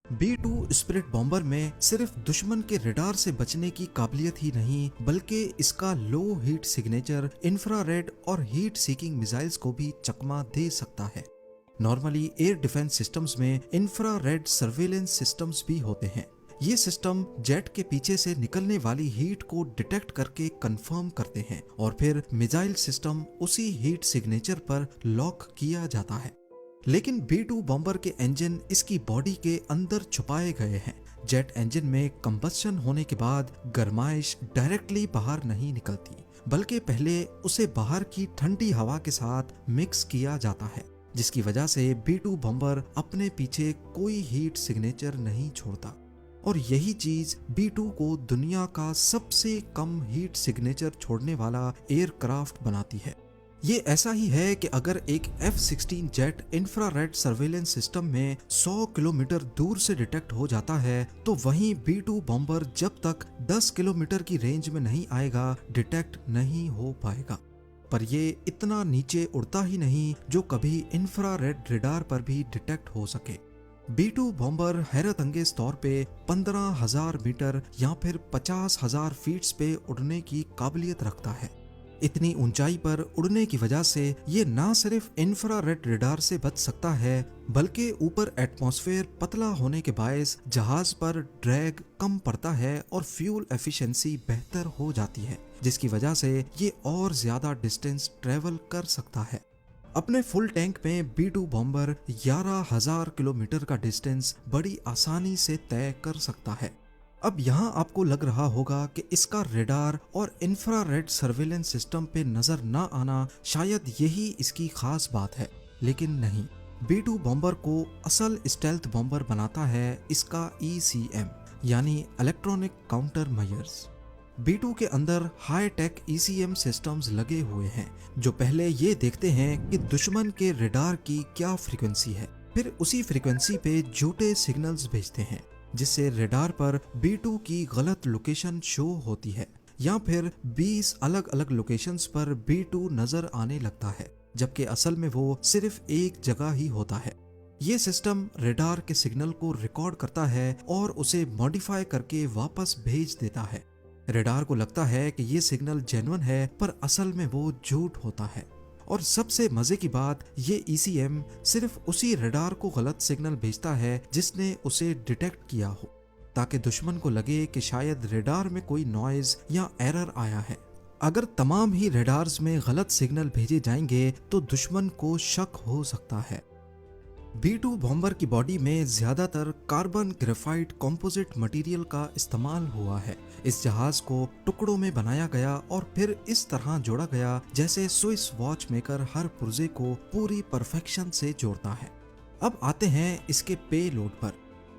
B-2 spirit bomber में सिर्फ दुश्मन के रडार से बचने की काबिलियत ही नहीं बल्कि इसका लो हीट सिग्नेचर इंफ्रारेड और हीट सीकिंग मिसाइल्स को भी चकमा दे सकता है। नॉर्मली एयर डिफेंस सिस्टम्स में इंफ्रारेड सर्वेलेंस सिस्टम्स भी होते हैं। ये सिस्टम जेट के पीछे से निकलने वाली हीट को डिटेक्ट करके कंफर्म करते हैं और फिर मिसाइल सिस्टम उसी हीट सिग्नेचर पर लॉक किया जाता है। लेकिन B-2 बॉम्बर के इंजन इसकी बॉडी के अंदर छुपाए गए हैं। जेट इंजन में कंबस्शन होने के बाद गर्माइश डायरेक्टली बाहर नहीं निकलती बल्कि पहले उसे बाहर की ठंडी हवा के साथ मिक्स किया जाता है, जिसकी वजह से B-2 बॉम्बर अपने पीछे कोई हीट सिग्नेचर नहीं छोड़ता। और यही चीज B-2 को दुनिया का सबसे कम हीट सिग्नेचर छोड़ने वाला एयरक्राफ्ट बनाती है। ये ऐसा ही है कि अगर एक F-16 jet infrared surveillance system में 100 किलोमीटर दूर से डिटेक्ट हो जाता है तो वहीं B-2 बॉम्बर जब तक 10 किलोमीटर की रेंज में नहीं आएगा डिटेक्ट नहीं हो पाएगा। पर ये इतना नीचे उड़ता ही नहीं जो कभी इंफ्रारेड रडार पर भी डिटेक्ट हो सके। B-2 बॉम्बर हैरत अंगेज तौर पे 15,000 मीटर या फिर 50,000 फीट्स पे उड़ने की काबिलियत रखता है। इतनी ऊंचाई पर उड़ने की वजह से ये ना सिर्फ इंफ्रारेड रडार से बच सकता है बल्कि ऊपर एटमॉस्फेयर पतला होने के बायस जहाज पर ड्रैग कम पड़ता है और फ्यूल एफिशिएंसी बेहतर हो जाती है, जिसकी वजह से ये और ज्यादा डिस्टेंस ट्रेवल कर सकता है। अपने फुल टैंक में B-2 बॉम्बर 11,000 किलोमीटर का डिस्टेंस बड़ी आसानी से तय कर सकता है। अब यहाँ आपको लग रहा होगा कि इसका रडार और इंफ्रारेड सर्वेलेंस सिस्टम पे नजर ना आना शायद यही इसकी खास बात है, लेकिन नहीं। B-2 बॉम्बर को असल स्टेल्थ बॉम्बर बनाता है इसका ECM यानी इलेक्ट्रॉनिक काउंटर मेजर्स। B-2 के अंदर हाई टेक ECM सिस्टम्स लगे हुए हैं जो पहले ये देखते हैं कि दुश्मन के रडार की क्या फ्रीक्वेंसी है, फिर उसी फ्रीक्वेंसी पे झूठे सिग्नल्स भेजते हैं जिससे रडार पर B-2 की गलत लोकेशन शो होती है या फिर 20 अलग अलग लोकेशंस पर B-2 नजर आने लगता है, जबकि असल में वो सिर्फ एक जगह ही होता है। ये सिस्टम रडार के सिग्नल को रिकॉर्ड करता है और उसे मॉडिफाई करके वापस भेज देता है। रडार को लगता है कि ये सिग्नल जेन्युइन है पर असल में वो झूठ होता है। और सबसे मजे की बात, ये ECM सिर्फ उसी रडार को गलत सिग्नल भेजता है जिसने उसे डिटेक्ट किया हो, ताकि दुश्मन को लगे कि शायद रडार में कोई नॉइज या एरर आया है। अगर तमाम ही रडार्स में गलत सिग्नल भेजे जाएंगे तो दुश्मन को शक हो सकता है। B-2 बॉम्बर की बॉडी में ज्यादातर कार्बन ग्रेफाइट कंपोजिट मटेरियल का इस्तेमाल हुआ है। इस जहाज को टुकड़ों में बनाया गया और फिर इस तरह जोड़ा गया जैसे स्विस वॉच मेकर हर पुर्जे को पूरी परफेक्शन से जोड़ता है। अब आते हैं इसके पे लोड पर।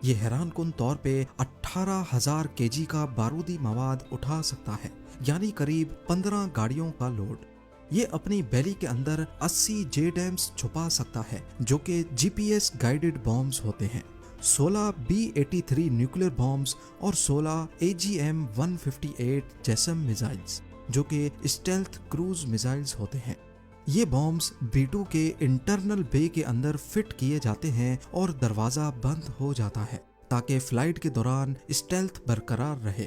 यह हैरानकुन तौर पे 18,000 kg का बारूदी मवाद उठा सकता है, यानी करीब 15 गाड़ियों का लोड। ये अपनी बैली के अंदर 80 JDAMs छुपा सकता है जो कि GPS गाइडेड बॉम्ब्स होते हैं, 16 B-83 न्यूक्लियर बॉम्ब्स और 16 AGM-158 जैसम मिसाइल्स जो कि स्टेल्थ क्रूज मिसाइल्स होते हैं। ये बॉम्ब्स B-2 के इंटरनल बे के अंदर फिट किए जाते हैं और दरवाजा बंद हो जाता है ताकि फ्लाइट के दौरान स्टेल्थ बरकरार रहे।